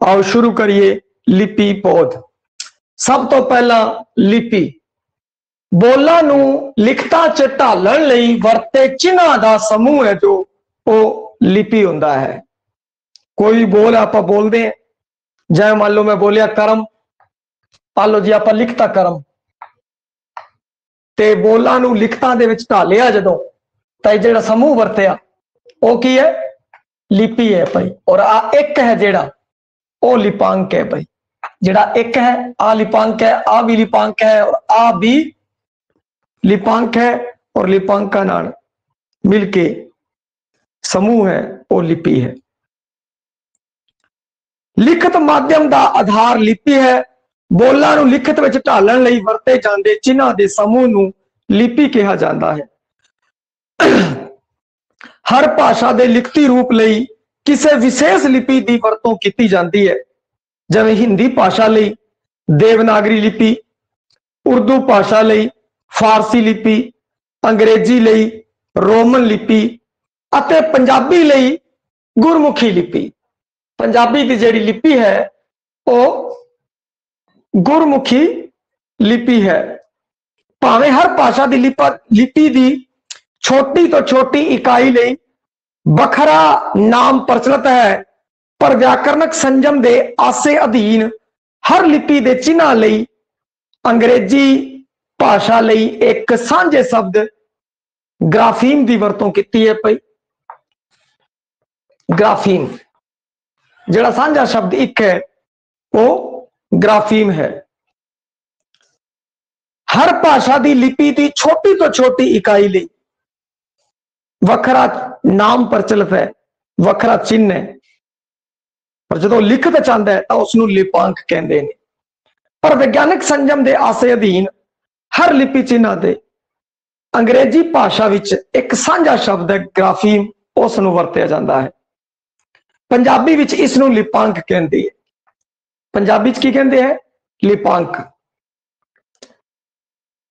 आओ शुरू करिए लिपि पौध। सब तो पहला लिपि बोलां नूं लिखतां च ढालण लई वरते चिन्हां दा समूह है जो वो लिपि हुंदा है। कोई बोल आप बोलते हैं, जै मान लो मैं बोलिया करम, आ लो जी आप लिखता करम, ते बोलां नूं लिखतां दे विच ढालिया जदों तां जिहड़ा समूह वरतिया वो की है, लिपि है भाई। और आ एक है जिहड़ा वो लिपांक है भाई। जिहड़ा एक है आ लिपांक है, आ भी लिपांक है और आ भी लिपांक है, और लिपांका नाल मिलके समूह है वो लिपि है। लिखत माध्यम का आधार लिपि है। बोलां नूं लिखत विच ढालण लई वरते जांदे चिन्हां दे समूह नूं लिपि कहा जाता है। हर भाषा के लिखती रूप लई किसी विशेष लिपि की वरतों की जाती है। जिवें हिंदी भाषा लई देवनागरी लिपि, उर्दू भाषा लई फारसी लिपि, अंग्रेजी लई रोमन लिपि अते पंजाबी लई गुरमुखी लिपि। पंजाबी की जिहड़ी लिपि है वो गुरमुखी लिपि है। भावें हर भाषा की लिपि की छोटी तो छोटी इकाई लई बखरा नाम प्रचलित है, पर व्याकरणक संयम के आसे अधीन हर लिपि के चिन्ह लई अंग्रेजी भाषा लई एक सांझे शब्द ग्राफीम की वरतों की है। भाई ग्राफीम जिहड़ा सांझा शब्द एक है वो ग्राफीम है। हर भाषा की लिपि की छोटी तो छोटी इकाई लई वखरा नाम प्रचलित है, वखरा चिन्ह है, पर जो लिखत चाहता है तो उसनूं लिपांक कहते हैं। पर विज्ञानिक संयम के आसे अधीन हर लिपि चिन्ह से अंग्रेजी भाषा विच एक सांझा शब्द है ग्राफीम, उसनूं वरतिया जाता है। पंजाबी विच इसनूं लिपांक कहते हैं। पंजाबी की कहते हैं लिपांक।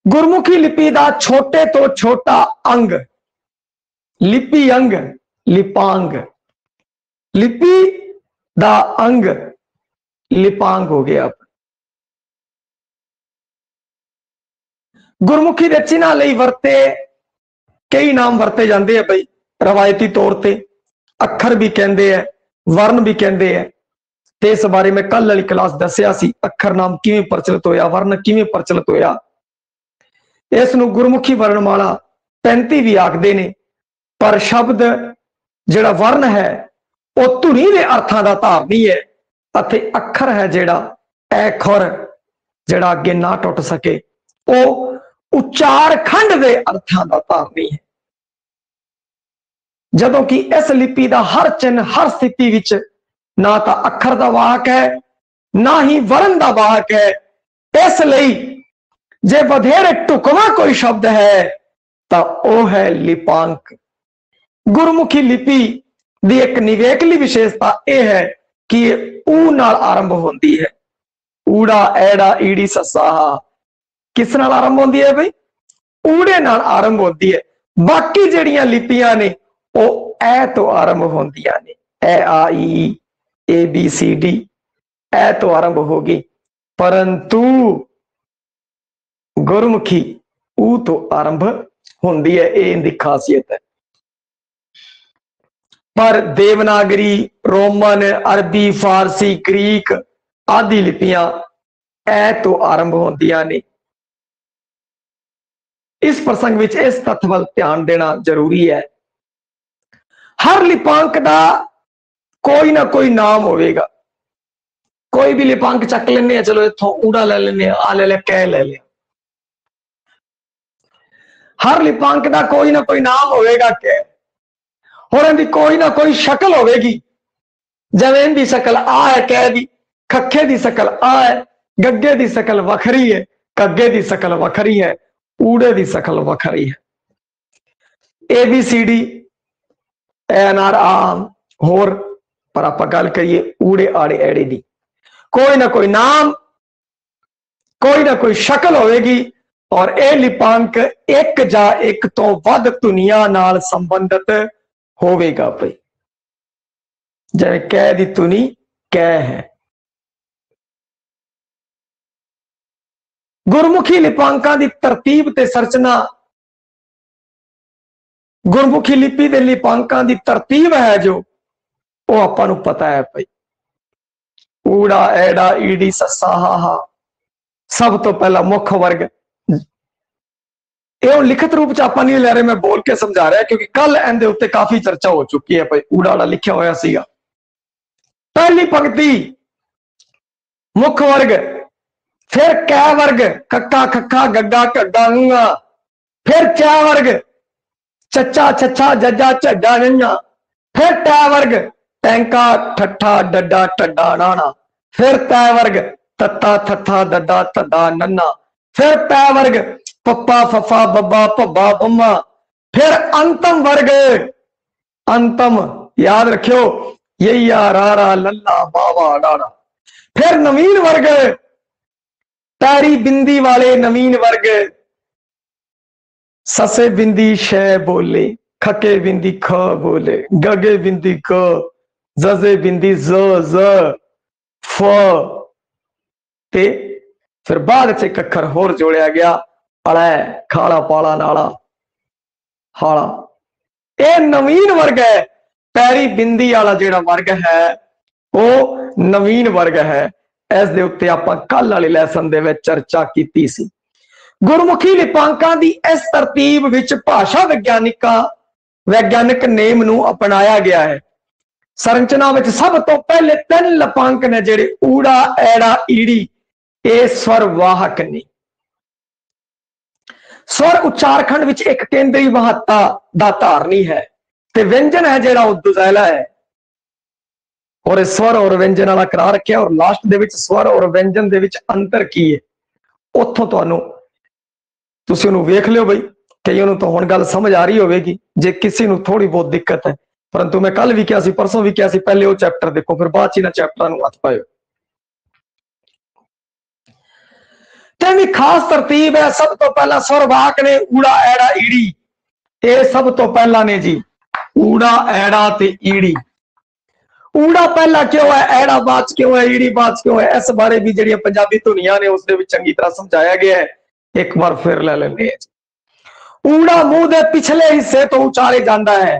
गुरमुखी लिपि का छोटे तो छोटा अंग लिपि अंग लिपांग, लिपि दा अंग लिपांग हो गया। गुरमुखी के चिन्ह लई वरते कई नाम वरते जाते हैं भाई। रवायती तौर पर अखर भी कहते हैं, वर्ण भी कहते हैं। ते इस बारे में कल वाली क्लास दसिया सी, अखर नाम किवें प्रचलित होया, वर्ण किवें प्रचलित होया। इसनूं गुरमुखी वर्णमाला 35 भी आखदे ने, पर शब्द जिहड़ा वर्ण है वो धुनी के अर्थां दा धारनी है, अते अखर है जिहड़ा ऐ खुर जिहड़ा अगे ना टुट सके वो उच्चार खंड के अर्थां दा धारनी है। जदों कि इस लिपि का हर चिन्ह हर स्थिति विच ना तो अखर का वाहक है ना ही वर्ण का वाहक है। इसलिए जे वधेरे ढुकवां कोई शब्द है तो वह है लिपांक। गुरमुखी लिपि की एक निवेकली विशेषता यह है कि ऊ नाल आरंभ होती है। ऊड़ा ऐड़ा ईड़ी ससा किस नाल आरंभ होती है भाई? ऊड़े नाल आरंभ होती है। बाकी जड़ियां लिपियां ने वो ऐ तो आरंभ होंदियां ने, ऐ आ ई ए बी सी डी ऐ तो आरंभ होगी, परंतु गुरमुखी ऊ तो आरंभ होंदी है। ये इनकी खासियत है। पर देवनागरी, रोमन, अरबी, फारसी, ग्रीक आदि लिपियां ऐ तो आरंभ होंदियां ने। इस प्रसंग में इस तत्व वाल ध्यान देना जरूरी है। हर लिपांक का कोई ना कोई नाम होगा। कोई भी लिपांक चक लेने, चलो इथों ऊड़ा ले लेने, आ ले ले, कै ले ले। हर लिपांक का कोई ना कोई नाम होगा कै, और इनकी कोई ना कोई शक्ल होगी। जिवें इनकी शक्ल आ है कै दी, खखे की शक्ल आ है, गग्गे की शक्ल वखरी है, कग्गे की शक्ल वखरी है, ऊड़े की शक्ल वखरी है। A B C D N R आम होर, पर आप गल करिए ऊड़े आड़े ऐड़े दी कोई ना कोई नाम कोई ना कोई शक्ल होगी। और यह लिपांक एक जा एक तो वध धुनिया नाल संबंधित होगा भाई। जिवें कै दी धुनी कै है, गुरमुखी लिपांकां दी तरतीब ते संरचना, गुरमुखी लिपि दे लिपांकां दी तरतीब है जो वो आपां नूं पता है भाई। ऊड़ा ऐड़ा ईड़ी ससा हा हा, सब तो पहला मुख वर्ग। ये लिखित रूप च आपां नहीं ले रहे, मैं बोल के समझा रहा क्योंकि कल इहदे उत्ते काफी चर्चा हो चुकी है भाई। ऊड़ा वाला लिखा होया सीगा, पहली पंक्ति मुख वर्ग, फिर कै वर्ग कक्का खक्का गग्गा घग्गा ङा, फिर चा वर्ग चचा छछा जजा झड्डा नन्ना, फिर टै वर्ग टैंका ठट्ठा डड्डा टड्डा नाना, फिर तै वर्ग तत्ता थत्था दद्दा तद्दा नन्ना, फिर पै वर्ग पप्पा फफा बब्बा भब्बा बम्मा, फिर अंतम वर्ग, अंतम याद रखियो यैया रारा लल्ला बाबा डाड़ा, फिर नवीन वर्ग पैरी बिंदी वाले नवीन वर्ग, ससे बिंदी शे बोले, खके बिंदी ख बोले, गगे बिंदी क, जजे बिंदी ज फ ते फिर बाद च एक अखर होर जोड़िया गया अड़ै खाला पाला नाला हाड़ा। ये नवीन वर्ग है, पैरी बिंदी वाला जेड़ा वर्ग है वो नवीन वर्ग है। इस दे उत्ते आपां कल वाले लैसन दे विच चर्चा कीती सी। गुरमुखी लिपांकां दी इस तरतीब विच भाषा वैज्ञानिक नेम नूं अपनाया गया है। संरचना विच सब तो पहले 3 लिपांक ने जेड़े ऊड़ा ऐड़ा ईड़ी, ये स्वर वाहक ने। स्वर उच्चारखंड विच एक केंद्री महत्ता दा धारनी है ते व्यंजन है जेड़ा वो दुजैला है। और स्वर और व्यंजन वाला करा रखिया और लास्ट दे विच स्वर और व्यंजन दे विच अंतर की है उत्थों तुहानू तुसीं उहनूं वेख लियो बई। कईयां नूं तो हुण गल समझ आ रही होवेगी, जे किसी नूं थोड़ी बहुत दिक्कत है, परंतु मैं कल भी कहा सी परसों भी कहा सी पहले वो चैप्टर देखो फिर बाद च इन्हां चैप्टरां नूं हथ पाओ। तेवी खास तरतीब है। सब तो पहला स्वर वाहक ने ऊड़ा ऐड़ा ईड़ी, ये सब तो पहला ने जी ऊड़ा ऐड़ा ते ईड़ी। ऊड़ा पहला क्यों है, ऐड़ा बाद क्यों है, ईड़ी बाद क्यों है, इस बारे भी जिहड़ियां पंजाबी धुनियां ने उस दे विच चंगी तरह समझाया गया है। एक बार फिर ले लेंगे। ऊड़ा मुंह दे पिछले हिस्से तो उचारे जाता है,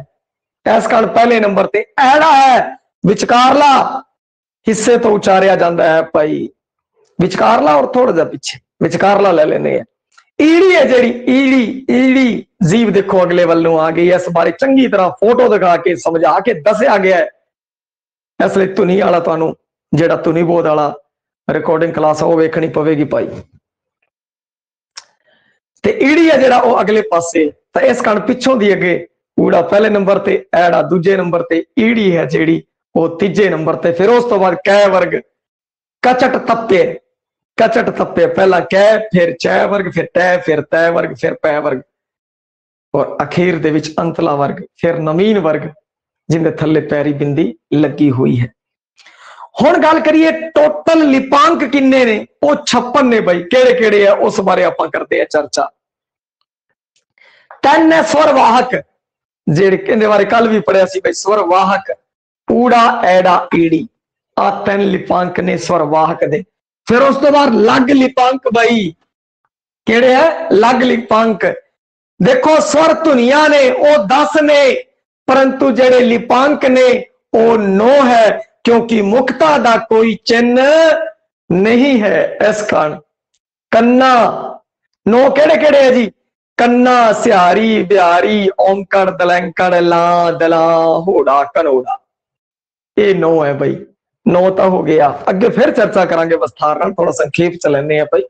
इस कारण पहले नंबर ते ऐड़ा है विचकारला हिस्से तो उचारिया जाता है भाई। विचकारला और थोड़ा जा पीछे विचकारला ले लेने हैं। ईड़ी है जेड़ी ईड़ी, ईड़ी जीव देखो अगले वालों आ गई। इस बारे चंगी तरह फोटो दिखा के समझा के दसिया गया है। इसलिए धुनी वाला तुहानू जेड़ा धुनी बोध वाला रिकॉर्डिंग क्लास है वो वेखनी पवेगी भाई। ते ईड़ी है जेड़ा वो अगले पासे, तो इस कारण पिछों दी अगे ऊड़ा पहले नंबर ते, ऐड़ा दूजे नंबर ते, ईड़ी है जेड़ी वो तीजे नंबर ते। फिर उस तो बाद कै वर्ग कचट तप्पे, कचट तप्पे पहला कै, फिर चै वर्ग, फिर टै, फिर तै वर्ग, फिर पै वर्ग और अखीर दे विच अंतला वर्ग, फिर नवीन वर्ग जिंदे थल्ले पैरी बिंदी लगी हुई है। हुण गल करिए टोटल लिपांक किन्ने ने, वो 56 ने भाई। केड़े केड़े है उस बारे आपां करते हैं चर्चा। 3 है स्वर वाहक जेड़े इहदे बारे कल भी पढ़िया सी भाई। स्वर वाहक ऊड़ा ऐड़ा ईड़ी आ 3 लिपांक ने स्वर वाहक दे। फिर उस तो बाद लग लिपांक भाई, केड़े है लग लिपांक। देखो स्वर धुनिया ने वो 10 ने, परंतु जेड़े लिपांक ने वो 9 है, क्योंकि मुक्ता दा कोई चिन्ह नहीं है। इस कारण कन्ना 9 केड़े केड़े है जी, कन्ना सिहारी बिहारी औंकड़ दलैंकड़ ला दला होड़ा कनोड़ा, ये 9 है भाई। 9 तो हो गया, अगे फिर चर्चा करांगे विस्तार नाल, थोड़ा संक्षेप च लैंदे आ भाई।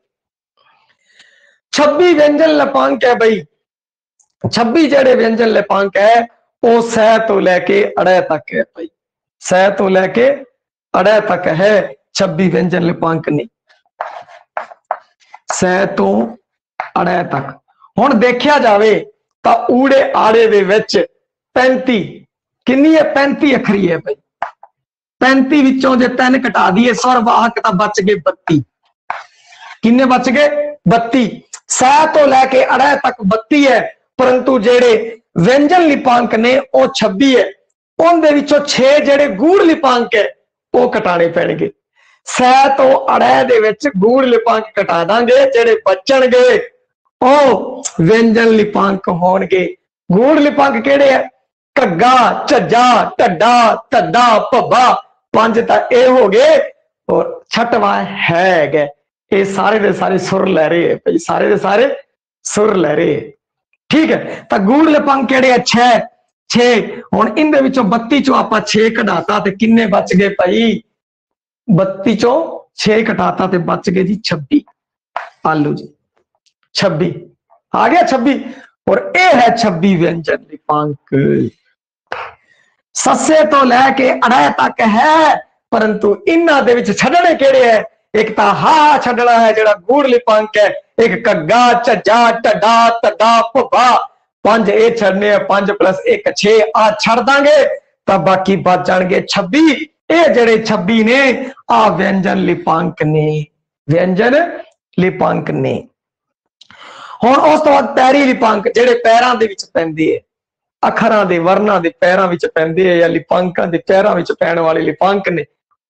26 व्यंजन लिपांक है भाई। 26 जेड़े व्यंजन लिपांक है वो सह तो लैके अड़े तक है भाई। सह तो लैके अड़े तक है 26 व्यंजन लिपांक ने, सह तो अड़े तक। हुण देखिया जावे तो ऊड़े आड़े दे विच 35 किन्नी है, 35 अखरी है भाई। 35 विचों जे 3 घटा दिए स्वर वाहक तो बच गए 32। किन्ने बच गए 32। सह तो लैके अड़े तक 32 है, परंतु जेड़े व्यंजन लिपांक ने वो 26 है। उनदे विचों 6 जेड़े गूढ़ लिपांक है वो घटाने पैणगे। सै तो अड़ै दे विच गूढ़ लिपांक घटा दांगे, जेड़े बचणगे ओ व्यंजन लिपांक होणगे। गूढ़ लिपांक केड़े है? घग्गा, झज्जा, ढड्डा, धद्दा, भब्बा, पंज तां ए हो गए और छठवां है गए। ये सारे दे सारे सुर लै रहे है भाई, सारे दे सारे सुर लै रहे है। ठीक है, तो गूढ़ लिपांक केड़े है? 6 6। हुण इनदे विचों 32 चों आपां 6 कढाता ते किन्ने बच गए भाई? 32 चों 6 घटाता ते बच गए जी 26। आलू जी 26 आ गया 26। और ये है 26 व्यंजन लिपांक। सस्से तो लैके अड़ै तक है, परंतु इन्हां दे विच छड्डणे केड़े है? एक तां हा छड्डना है जेड़ा गूढ़ लिपांक है, एक घग्गा, झज्जा, ढड्डा, धद्दा, भब्बा, 5 ए छड्डने है, 5 + 1 6 आ छड्ड दांगे तां बाकी बच जाणगे 26। ये जेड़े 26 ने आ व्यंजन लिपांक ने, व्यंजन लिपांक ने। हुण उस तो बाद पैरी लिपांक जेड़े पैरां दे विच पैंदे है, अखरां दे वर्णां दे पैरां विच पैंदे है या लिपांकां दे पैरां विच पैण वाले लिपांक ने,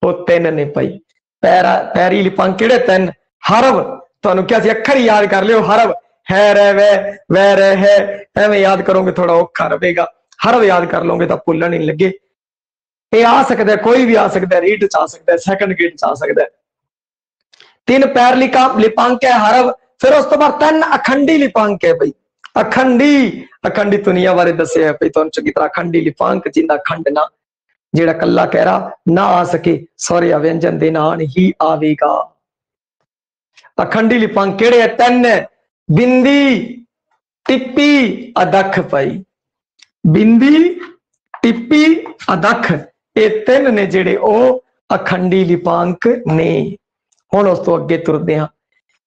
वो 3 ने भाई। पैरी लिपांक केड़े? 3। हरव तुहानूं क्या सी अखर ही याद कर लियो, हरव है रे वै रे है, एवें याद करोगे थोड़ा औखा रहेगा। हरव याद कर लोगे तो भुल्लण नहीं लगे। ये आ सकता है, कोई भी आ सकता है, रीड च आ सकता है, सैकंड ग्रेड च आ सकता है। 3 पैर लिपांक है हरव। फिर उस तो बाद 3 अखंडी लिपांक है भाई। अखंडी दुनिया बारे दसे है भाई तुहानूं चंगी तरह। अखंडी लिपांक जिंदा खंड ना, जेड़ा कल्ला कहरा ना आ सके, स्वर या व्यंजन दे नाल ही आवेगा। अखंडी लिपांक केड़े है? 3 है। बिंदी, टिप्पी, अदख भाई। बिंदी, टिप्पी, अदख, ये 3 ने जेड़े ओ अखंडी लिपांक ने। हुण उस तो अगे तुरदे हां।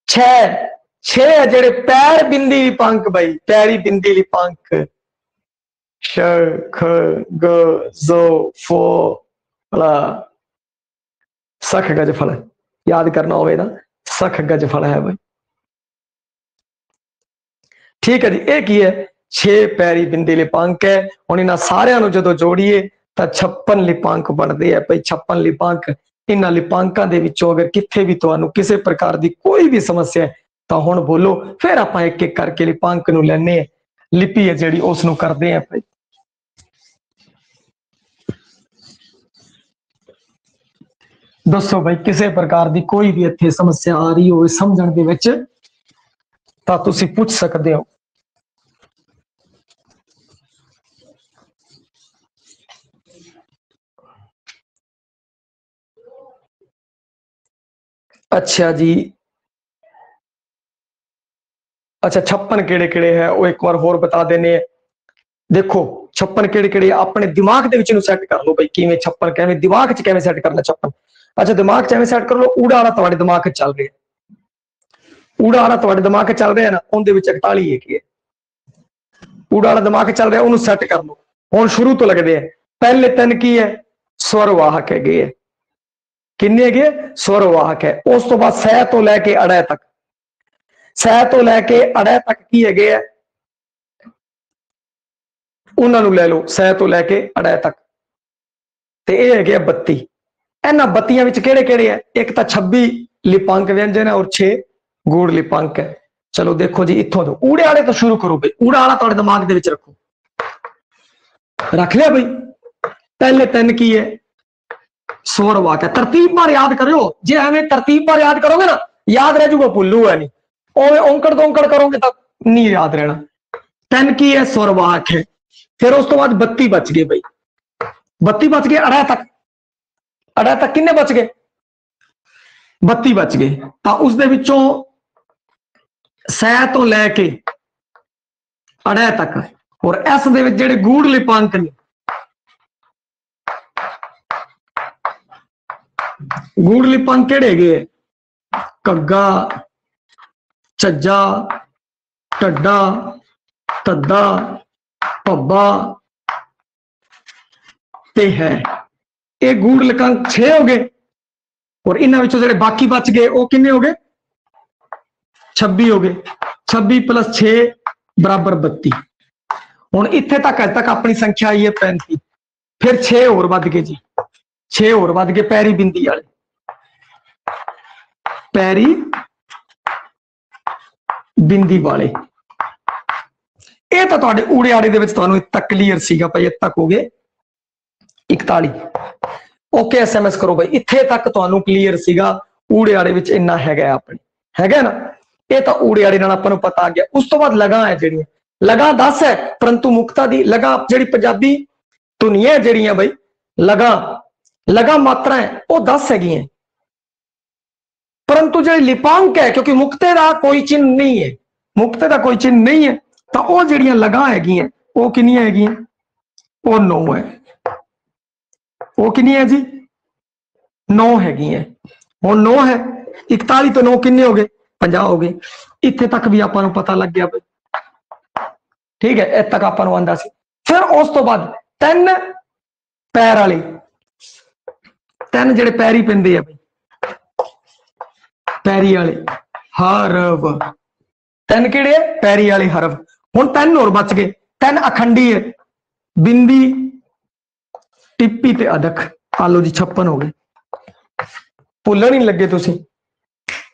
6 है जेड़े पैर बिंदी लिपांक भाई, पैरी बिंदी लिपांक। श ख ग जो फो ला सख गज फल याद करना होवे ना, सख गज फल है भाई। ठीक है जी, एक ही है 6 पैरी बिंदी लिपांक है। हुण इन्हां सारियां नूं जदों जोड़ीए तां 56 लिपांक बनदे है भाई। 56 लिपांक। इन्हां लिपांकां दे विचों अगर किथे भी तुहानूं किसी प्रकार दी कोई भी समस्या है तां हुण बोलो, फिर आपां एक एक करके लिपांक नूं लैणे है, लिपि है जिहड़ी उस नूं करदे हैं भाई। दसो भाई किसी प्रकार की कोई भी इत्थे समस्या आ रही हो समझण दे विच तां तुसीं पुछ सकदे हो। अच्छा जी, अच्छा 56 केड़े केड़े है वो एक बार होर बता देने। देखो 56 केड़े केड़े अपने दिमाग दे विच नूं सेट कर लो भाई, किवें 56 किवें दिमाग च किवें सेट करना 56। अच्छा दिमाग च एवें सेट कर लो, ऊड़ा वाला तुहाडे दिमाग च चल रहा है, ऊड़ा वाला तुहाडे दिमाग च चल रहा है ना, उहदे विच 41 है कि ऊड़ा वाला दिमाग चल रहा है, उहनूं सेट कर लो। हुण शुरू तो लगदे हैं। पहले 3 की है? स्वरवाहक है। किन्ने है? स्वरवाहक है। उस तो बाद सै तो लैके अड़ै तक, सै तो लैके अड़ै तक की है? उन्होंने लै लो, सै तो लैके अड़ै तक। ते ये है 32। इन्हां 32 विच केड़े केड़े है? एक तो 26 लिपांक व्यंजन है और 6 गूढ़ लिपांक है। चलो देखो जी, इत्थों तो ऊड़े वाले तो शुरू करो भाई। ऊड़ा वाला तुहाडे दिमाग दे विच रखो, रख लिया भाई। पहले 3 की है? स्वरवाहक है। तरतीब बार याद करो, जे एवें तरतीब बार याद करोगे ना याद रह जाऊगा, भुल्लू है नहीं। ओवे औंकड़ दोंकड़ करोगे तो नहीं याद रहना। 3 की है? स्वरवाहक है। फिर उस तो बाद 32 बच गए भाई। 32 बच गए अड़ै तक। अड़ै तक किन्ने बच गए? 32 बच गए। तो उस दे विचों सै तो लैके अड़ै तक और इस दे विच जिहड़े गूढ़ लिपांक ने, गूढ़ लिपांक केड़े गए? घग्गा, झज्जा, ढड्डा, धद्दा, भब्बा ते है। ये गूढ़ लिपांक 6 हो गए और इन्हां विचों जिहड़े बाकी बच गए वो किन्ने हो गए? 26 हो गए। 26 + 6 = 32। हुण इत्थे तक अज तक अपनी संख्या आई है 35। फिर 6 होर वध गए जी, 6 होर वध गए पैरी बिंदी वाले। पैरी बिंदी वाले। ये तो तुहाडे ऊड़े आड़े दे विच तुहानूं इत्थे तक क्लीयर सीगा भाई, इत्थे तक हो गए 41। ओके SMS करो भाई, इत्थे तक तुहानूं क्लीयर सीगा, ऊड़े आड़े विच इन्ना हैगा अपने, हैगा ना। ये तो ऊड़े आड़े नाल आपां नूं पता आ गया। उस तो बाद लगा है जिहड़ियां, लगा 10 है, परंतु मुक्ता दी लगा जिहड़ी पंजाबी धुनियां है जिहड़ियां भाई, लगा लगा मात्रा है वो 10 हैगियां, परंतु जो लिपांक है, क्योंकि मुक्ते का कोई चिन्ह नहीं है, मुक्ते का कोई चिन्ह नहीं है, तो वह जिहड़ियां लगा हैगियां वो कितनियां हैगियां, वो 9 है। वो कितनी है जी, 9 हैगियां। हुण 9 है, 41 तो 9 कितने हो गए, 50 हो गए। इत्थे तक भी आपां नूं पता लग गया भाई, ठीक है, इत्थे तक आपां नूं आंदा सी। फिर उस तो बाद 3 पैर वाले, 3 जिहड़े पैरी पैंदे आ भाई, पैरी वाले हरफ, 3 किहड़े पैरी वाले हरफ। हुण 3 होर बच गए, 3 अखंडी है, बिंदी टिप्पी ते अदक। आलो जी 56 हो गए, भुल्लण ही लगे तुसीं।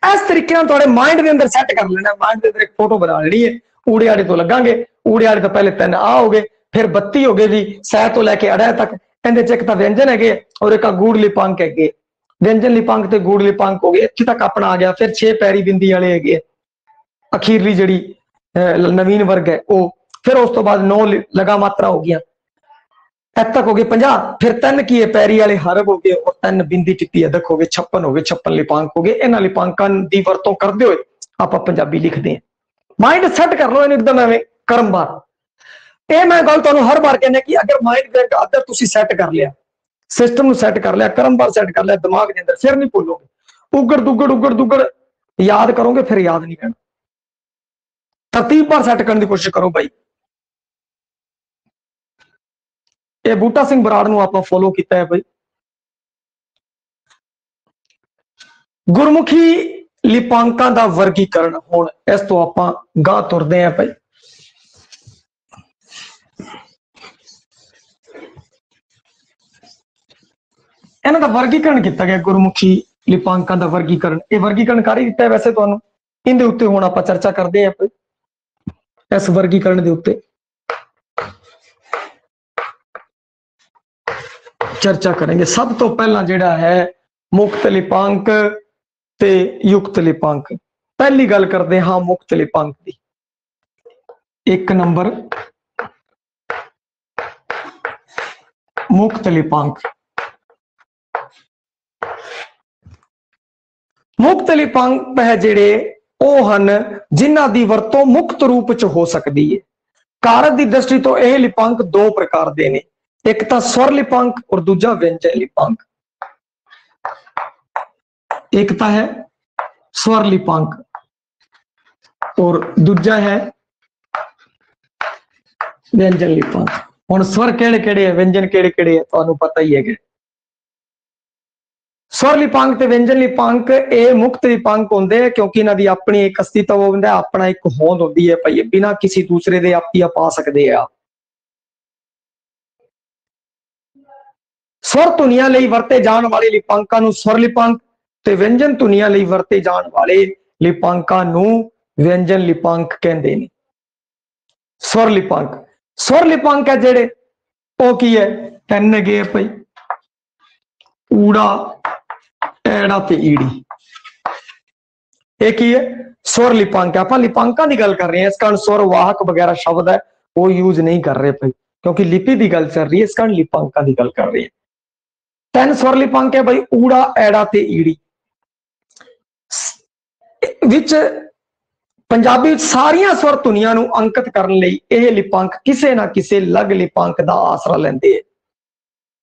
इस तरीके नाल तुहाडे माइंड दे अंदर सैट कर लेना, माइंड दे अंदर एक फोटो बना लेनी है। ऊड़े आड़े तो लगांगे, ऊड़े आड़े तो पहले 3 आ हो गए, फिर 32 हो गए जी, सै तो लैके अड़ै तक। इहदे च एक तां व्यंजन है और एक गूढ़ लिपांक है, व्यंजन लिपांक ते गूढ़ लिपांक हो गए, इत्थे तक अपना आ गया। फिर 6 पैरी बिंदी वाले है, अखीरली जिहड़ी नवीन वर्ग है वो। फिर उस तो बाद 9 लगा मात्रा हो गया, इत्थे तक हो गए 50। फिर 3 की है पैरी वाले हरफ हो गए, और 3 बिंदी टिप्पी अदक हो गए, 56 हो गए, 56 लिपांक हो गए। इन्हां लिपांकां दी वरतों करदे होए आपां पंजाबी लिखदे हैं। माइंड सैट कर लो एकदम एवें क्रमवार। ये मैं गल तुहानूं हर बार कहना कि अगर माइंड दे अंदर तुसीं सैट कर लिया, सिस्टम नूं सैट कर लिया, क्रमवार सैट कर लिया दिमाग के अंदर, फिर नहीं भूलोगे। उगड़ दुगड़ उगड़ दुगड़ याद करोगे, फिर याद नहीं रहना। तरतीब पर सैट करने की कोशिश करो भाई। ये बूटा सिंह बराड़ नूं आपां फॉलो किया है भाई। गुरमुखी लिपांकां दा वर्गीकरण, हुण इस तो आपां गाह तुरदे हैं भाई। इन्हां दा वर्गीकरण किया गया, गुरमुखी लिपांकां दा वर्गीकरण। ये वर्गीकरण कर ही दिता है वैसे तुहानूं, इहदे उत्ते हुण आपां चर्चा करदे हैं भाई, इस वर्गीकरण दे उत्ते चर्चा करेंगे। सब तो पहला जिहड़ा है मुक्त लिपांक ते युक्त लिपांक। पहली गल करते हाँ मुक्त लिपांक की। 1 नंबर मुक्त लिपांक। मुक्त लिपांक है जिहड़े ਉਹ ਹਨ जिन्हां दी वरतों मुक्त रूप च हो सकती है। कारक की दृष्टि तो यह लिपांक 2 प्रकार के ने, एक तो स्वर लिपांक और दूजा व्यंजन लिपांक। एक तो है स्वर लिपांक और दूजा है व्यंजन लिपांक। हुण स्वर केड़े केड़े है, व्यंजन केड़े केड़े है, तुहानूं पता ही है। स्वर लिपांक ते व्यंजन लिपांक ये मुक्त लिपांक होंदे हैं, क्योंकि इन्हां दी अपनी एक अस्तित्व होंदा है, अपना एक होंद होंदी है भाई, बिना किसी दूसरे दे आप ही पा सकते हैं। स्वर धुनियां लई वरते जाण वाले लिपांकां नूं स्वर लिपांक ते व्यंजन धुनियां लई वरते जाण वाले लिपांकां नूं व्यंजन लिपांक कहंदे ने। स्वर लिपांक, स्वर लिपांक है जिहड़े ओ की है, 3 गए भाई, ऊड़ा ऐड़ा ते ईड़ी। एक ही है स्वर लिपांक। आप लिपांकां की गल कर रहे हैं, इस कारण स्वर वाहक वगैरह शब्द है वो यूज नहीं कर रहे भाई, क्योंकि लिपि की गल चल रही है, इस कारण लिपांकां की गल कर रहे हैं। 3 स्वर लिपांक है भाई, ऊड़ा ऐड़ा ते ईड़ी। विच पंजाबी सारियां स्वर धुनियां नूं अंकित करने लई यह लिपांक किसी ना किसी लग लिपांक का आसरा लेंदे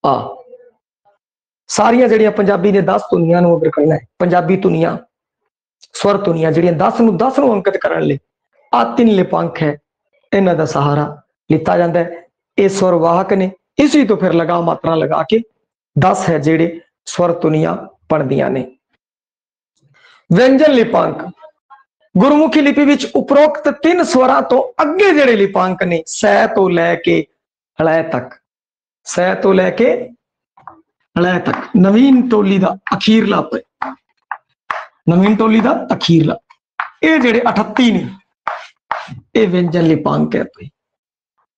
आ। सारियां जिहड़ियां पंजाबी दे 10 धुनियां नूं अगर करना है, पंजाबी धुनियां स्वर धुनियां जिहड़ियां 10 नूं अंकित करने लई आ 3 लिपांक है, इन्हां दा सहारा लिता जाता है। ये स्वर वाहक ने, इसी तो फिर लगा मात्रा लगा के 10 है जिहड़े स्वर धुनियां बनदियां ने। व्यंजन लिपांक गुरमुखी लिपि विच उपरोक्त 3 स्वरां तो अगे जिहड़े लिपांक ने, सै तो लैके हलै तक, सै तो लैके हलै तक, नवीन टोली दा अखीरला नवीन टोली का अखीरला। ये जेडे 38 ने ये व्यंजन लिपांक है भाई।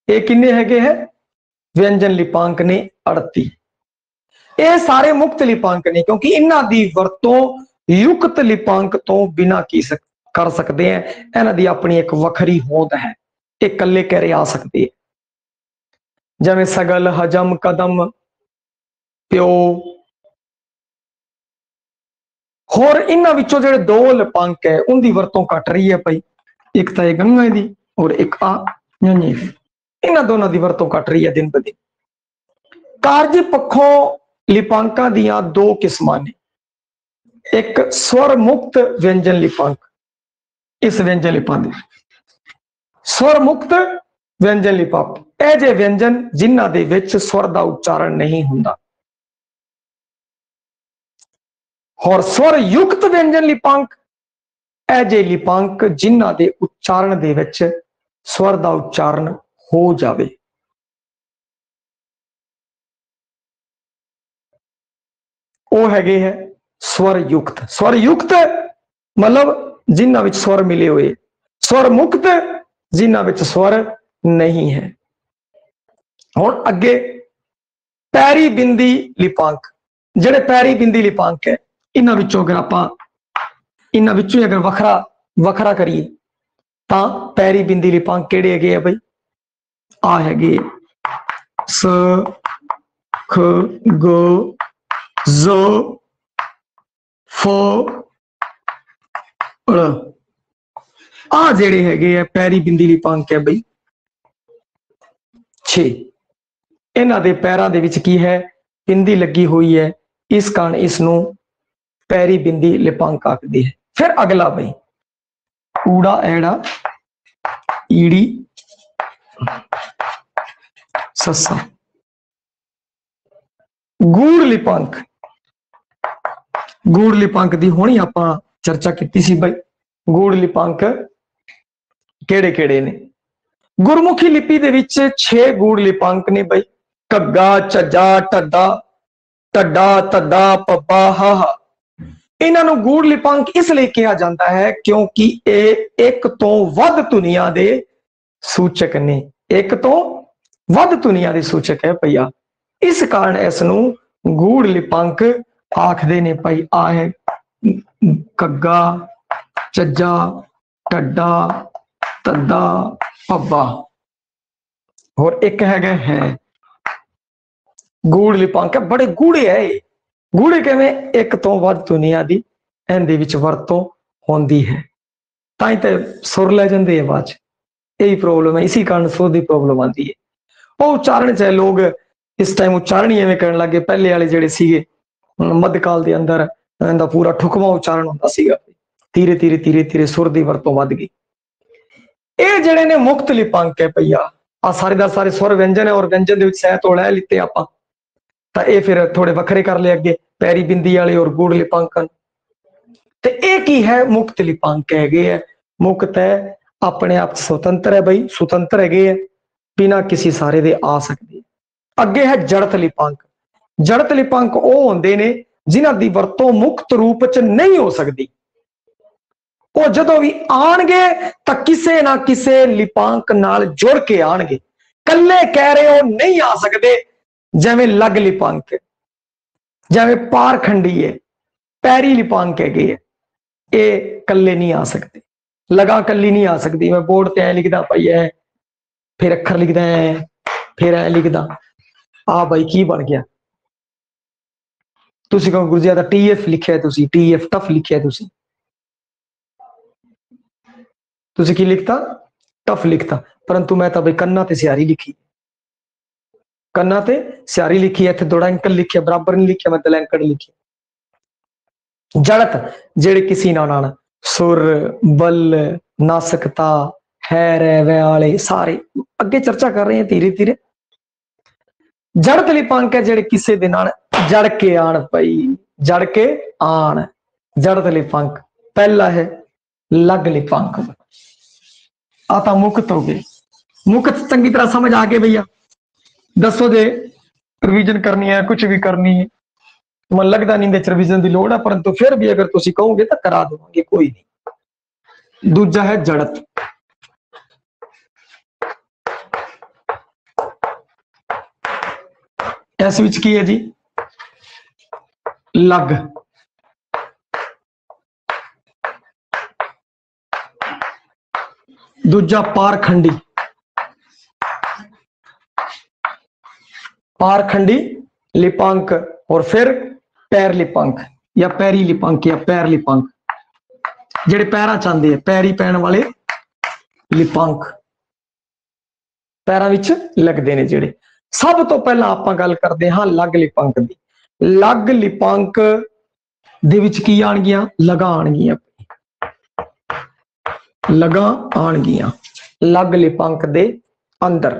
ये किन्ने हैगे है व्यंजन लिपांक ने 38। ये सारे मुक्त लिपांक ने क्योंकि इन्हां दी वरतों युक्त लिपांक तो बिना की कर सकते हैं। इन्हां दी अपनी एक वखरी होंद है, एक कल्ले कहरे आ सकती है। जिवें सगल, हजम, कदम, प्यो। होर इन्हां विचों जिहड़े दो लिपांक है उनकी वरतों घट रही है भाई। एक तो ये गंगा दी और एक आ ञ। इन्हां दोनों की वरतों घट रही है दिन ब दिन। कारज पक्षों लिपांकां दियां दो किस्मां ने। एक स्वर मुक्त व्यंजन लिपांक, इस व्यंजन लिपांक स्वर मुक्त व्यंजन लिपांक ਇਹ ਜੇ व्यंजन जिन्हां दे विच स्वर दा उच्चारण नहीं हुंदा। और स्वर युक्त व्यंजन लिपांक ਇਹ ਜੇ लिपांक जिन्हां दे उच्चारण दे विच स्वर दा उच्चारण हो जावे। ਉਹ ਹੈਗੇ है स्वर युक्त। स्वर युक्त मतलब जिन्हां विच स्वर मिले हुए, स्वर मुक्त जिन्हां विच स्वर नहीं है। हुण अगे पैरी बिंदी लिपांक, जिहड़े पैरी बिंदी लिपांक है इन्हां विचों अगर आपां इन्हां विचों अगर वखरा वखरा करिए तां पैरी बिंदी लिपांक किहड़े हैगे आ बई? आ हैगे स ख ग ज फ ड़। आ जेड़े हैगे आ पैरी बिंदी लिपांक है बई 6। इन्हां दे पैरां दे विच की है बिंदी लगी हुई है, इस कारण इसनूं पैरी बिंदी लिपांक आखदे है। फिर अगला बई ऊड़ा ऐड़ा ईड़ी ससा। गूढ़ लिपांक, गूढ़ लिपांक दी हुणी आपां चर्चा कीती सी बई। गूढ़ लिपांक केड़े केड़े ने? गुरमुखी लिपि दे विच 6 गूढ़ लिपांक ने बई। घग्गा, झज्जा, ढड्डा, ढड्डा, धद्दा, पब्बा, हाहा। इन्हां नूं गूढ़ लिपांक इसलिए कहा जाता है क्योंकि ये एक तो वध धुनियां दे सूचक ने। एक तो वध धुनियां दे सूचक है भैया, इस कारण इसनूं गूढ़ लिपांक आखदे ने भाई। आ है घग्गा, झज्जा, ढड्डा, धद्दा, पब्बा। और एक है गूढ़ लिपांक है, बड़े गूढ़े है। गूढ़े किवें? एक तो वध दुनिया दी इहदे विच वरतों होंदी है, तां ते सुर लै जांदे है बाद च। यही प्रॉब्लम है, इसी कारण सुर दी प्रॉब्लम आती है। वो उच्चारण चाहे लोग इस टाइम उच्चारण ही एवें करन लगे। पहले वाले जिहड़े सीगे मध्यकाल दे अंदर इहदा पूरा ठुकवा उच्चारण हुंदा सीगा। धीरे धीरे धीरे धीरे सुर दी वरतों वध गई। ये जिहड़े ने मुक्त लिपांक है भैया, आ सारे दा सारे स्वर व्यंजन है और व्यंजन दे विच सह तो लै लिते आपां, तां ये फिर थोड़े वखरे कर ले अगे पैरी बिंदी वाले और गूढ़ लिपांकन। ते ये की है? मुक्त लिपांक हैगे है। मुक्त है, अपने आप स्वतंत्र है बई, स्वतंत्र हैगे है, बिना किसी सारे दे आ सकदे। अगे है जड़त लिपांक। जड़त लिपांक वो होंदे ने जिन्हां दी वरतों मुक्त रूप च नहीं हो सकती। वो जदों भी आणगे तां किसे ना किसे लिपांक नाल जुड़ के आणगे, कल्ले कह रहे हो नहीं आ सकते। जिवें लग लिपांक, जिवें पारखंडी है, पैरी लिपांक हैगे है, ये कल्ले नहीं आ सकते। लगा कल्ली नहीं आ सकती। मैं बोर्ड ते ऐ लिखदा भाई है, फिर अखर लिखदा है, फिर ऐ लिखदा। आ भाई की बन गया? तुसीं कहो गुरु जी दा TF लिखिया, तुसीं TF टफ लिखिया, तुसीं की लिखता? टफ लिखता। परंतु मैं तो भाई कन्ना ते स्यारी लिखी, कन्ना ते स्यारी लिखी है, इत्थे दो अंकल लिखे, बराबर नहीं लिखे, मैं दलैंकड़ लिखी। जड़त जेड़े किसी नाल सुर, बल, नासकता, है रे वाले सारे अगे चर्चा कर रहे हैं धीरे धीरे। जड़त लिपांक है जेड़े किसी दे नाल जड़ के आण पई, जड़ के आण, जड़त लिपांक। पहला है लग लिपांक। आता मुक्त हो गए। मुक्त चंगी तरह समझ आ गए भैया? दसो जे रिवीजन करनी है, कुछ भी करनी है मन लगता नहीं इंदे रिवीजन की लोड़ है, परंतु फिर भी अगर तुम कहोगे तो करा देवांगे, कोई नहीं। दूजा है जड़त। इस विच की है जी, लग। दूजा पारखंडी। पारखंडी लिपांक, और फिर पैर लिपांक या पैरी लिपांक या पैर लिपांक, जेडे पैरा चाहते हैं, पैरी पैन वाले लिपांक, पैरों विच लगते हैं जेडे। सब तो पहला आप गल करते हाँ लग लिपांक की। लग लिपांक दे विच की आणगियां, लगा आणगियां, लगा आणगियां लग लिपांक दे अंदर।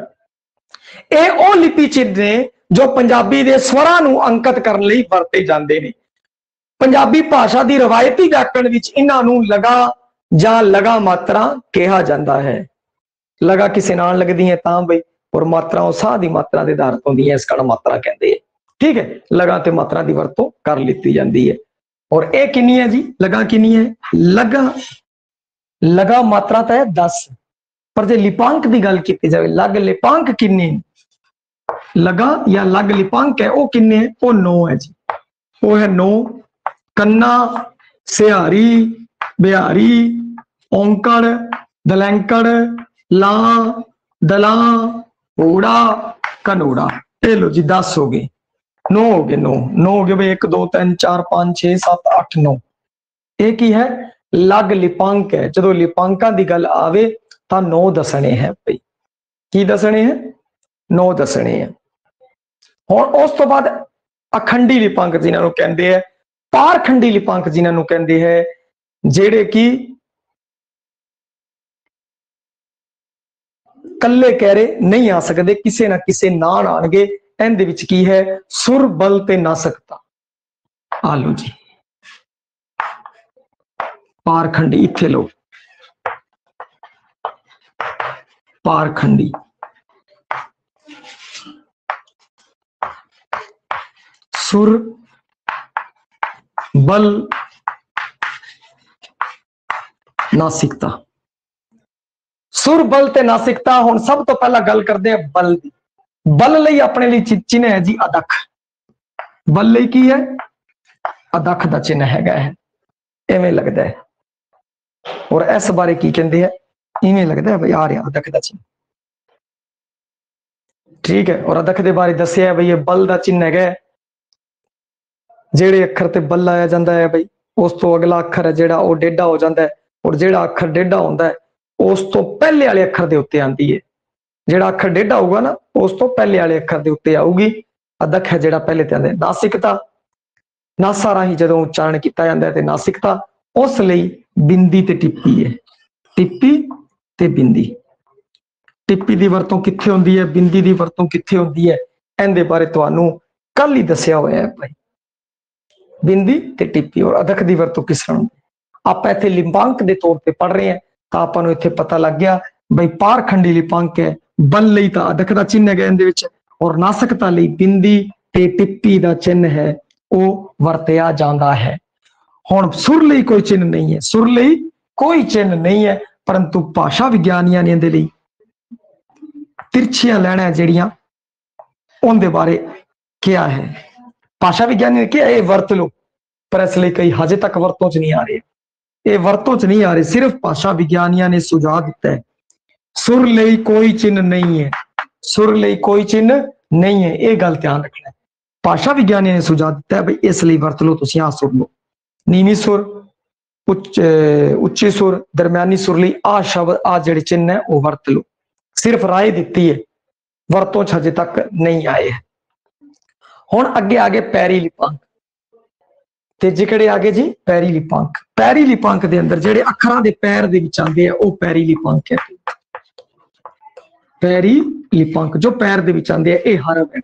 ये ओ लिपि चिन्ह ने जो पंजाबी दे स्वरां नूं अंकित करने लई वरते जांदे ने। पंजाबी भाषा की रवायती व्याकरण विच इन्हां नूं लगा जां लगा मात्रा कहा जाता है। लगा किसी नाल लगदी है तां बई, और मात्रा साह की मात्रा के आधारित होंदी है, इस कारण मात्रा कहते हैं। ठीक है, लगा ते मात्रा की वरतों कर लीती जाती है। और यह कितनी है जी, लगा कितनी है? लगा, लगा मात्रा तो है 10, पर जो लिपांक की गल की जाए, लग लिपांक किन्ने, लगा या लग लिपांक है वो किन्ने है? वो 9 है जी, वो है 9। कन्ना, सिहारी, बिहारी, औंकड़, दलैंकड़, ला, दला, ओड़ा, कनोड़ा। ये लो जी 10 हो गए, 9 हो गए, 9 हो गए भाई। 1 2 3 4 5 6 7 8 9। एक ही है लग लिपांक है। जो लिपांकों की गल आवे तो 9 दसने हैं भाई। की दसने हैं? 9 दसने हैं। और उस तो बाद अखंडी लिपांक जिन्होंने कहते हैं, पारखंडी लिपांक जिन्होंने कहते हैं, जेड़े की कल्ले कहरे नहीं आ सकते, किसी ना किसी नाल आणगे। इहदे विच की है? सुर बल ते ना सकता। आ लो जी पारखंडी, इत्थे लो पारखंडी। सुर बल नासिकता। सुर बल ते नासिकता। हुण सब तो पहला गल करते हैं बल की। बल लई अपने लिए चिन्ह है जी अदख। बल लई की है? अदख का चिन्ह है। इवें लगता है, और इस बारे की कहते हैं? इवें लगता है भाई आ रहा अदख का चिन्ह। ठीक है, और अदख के बारे दसिया है भाई ये बल का चिन्ह है। जेड़े अखर ते बल आया जाता है भाई, उस तो अगला अखर है जेड़ा वो डेढ़ा हो जाता है, और जेड़ा अखर डेढ़ा होता है उस तो पहले वाले अखर के उत्ते आती है। जेड़ा अखर डेढ़ा होगा ना उस तो पहले वाले अखर के उत्ते आऊगी। अदख है जेड़ा पहले ते आंदा है। नासिकता, नासा राही जदों उच्चारण किया जाता है ते नासिकता। उस लई बिंदी ते टिप्पी है। टिप्पी ते बिंदी। टिप्पी की वरतों कित्थे होंदी है, बिंदी की वरतों कित्थे होंदी है, इहदे बारे तुहानू कल ही दसिया होया है भाई। बिंदी ते टिप्पी और अदख की वरतों किस तरह आप इत्थे लिपांक के तौर पर पढ़ रहे हैं, तो आपां नूं इत्थे पता लग गया भाई पारखंडी लिपांक है। बल लई तां अदख का चिन्ह है इहदे विच, और नासकता लई बिंदी ते टिप्पी का चिन्ह है वो वरतिया जाता है। हुण सुर लई कोई चिन्ह नहीं है, सुर लई कोई चिन्ह नहीं है, परंतु भाषा विग्यानियां ने इहदे लई तिरछियां लैणा जिहड़ियां उहदे बारे क्या है। भाषा विज्ञानी ने क्या ये वर्त लो, पर इसलिए कई हजे तक वरतों च नहीं आ रहे। ये वरतों च नहीं आ रहे, सिर्फ भाषा विज्ञानियां ने सुझाव दिता है सुर लई कोई चिन्ह नहीं है। सुर लई कोई चिन्ह नहीं है, ये गल ध्यान रखना है। भाषा विज्ञानियों ने सुझाव दिता है भाई इसलिए वरत लो, तुसीं आ सुर लो, नीवी सुर, उच्ची सुर, दरम्यानी सुर लई आ शब्द आ जिहड़े चिन्ह है वो वरत लो। सिर्फ राय दी है, वरतों च हजे तक नहीं आए है। हुण अगे आगे पैरी लिपांक, ते जिहड़े आगे जी पैरी लिपांक। पैरी लिपांक दे अंदर जिहड़े अखरां दे पैर दे विच आंदे आ वो पैरी लिपांक है। पैरी लिपांक जो पैर दे विच आंदे आ ये हरफ है।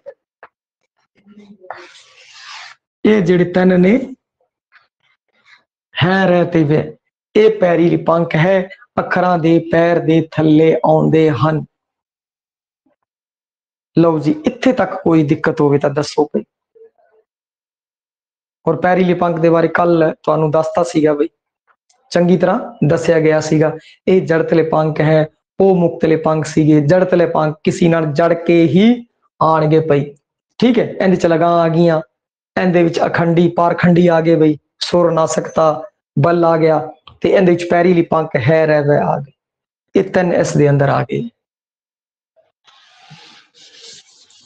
ये जिहड़े तीन ने है रहते वे, ये पैरी लिपांक है। अखरां दे पैर दे थल्ले आउंदे हन। लो जी इत्थे तक कोई दिक्कत होवे तां दसो भाई। और पैरी लिपांक के बारे कल तुहानू दसता सीगा बई, चंगी तरह दसिया गया सीगा। ये जड़त लिपांक है, वो मुक्त लिपांक सीगे। जड़त लिपांक किसी नाल जड़ के ही आणगे पई, ठीक है। इंदे च लगा आ गईयां, इंदे विच अखंडी पारखंडी आ गए बई, सुर ना सकता बल आ गया, ते इंदे विच पैरी लिपांक है रह वह आ गए। ये तीन इस दे अंदर आ गए।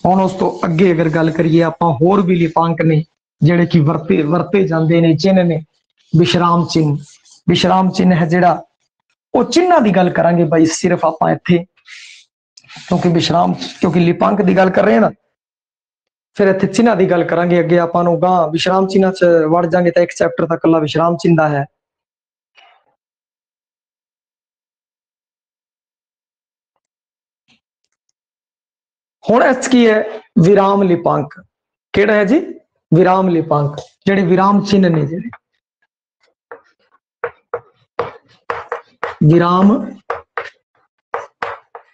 हुण उस तो अगे अगर गल करिए आपां, होर भी लिपांक ने जिहड़े कि वरते जांदे ने, चिन्ह ने। विश्राम चिन्ह, विश्राम चिन्ह है जिहड़ा, वो चिन्हां दी गल करांगे बई सिर्फ आपां इत्थे, क्योंकि विश्राम, क्योंकि लिपांक दी गल कर रहे हैं ना, फिर इत्थे चिन्हां दी गल करांगे। अगे आपां नूं गां विश्राम चिन्हां च वड़ जांगे तां एक चैप्टर तां कल्ला विश्राम चिन्ह दा है। हुण इस की है विराम लिपांक, केड़ा है जी? विराम लिपांक, जिहड़े विराम चिन्ह ने, जिहड़े विराम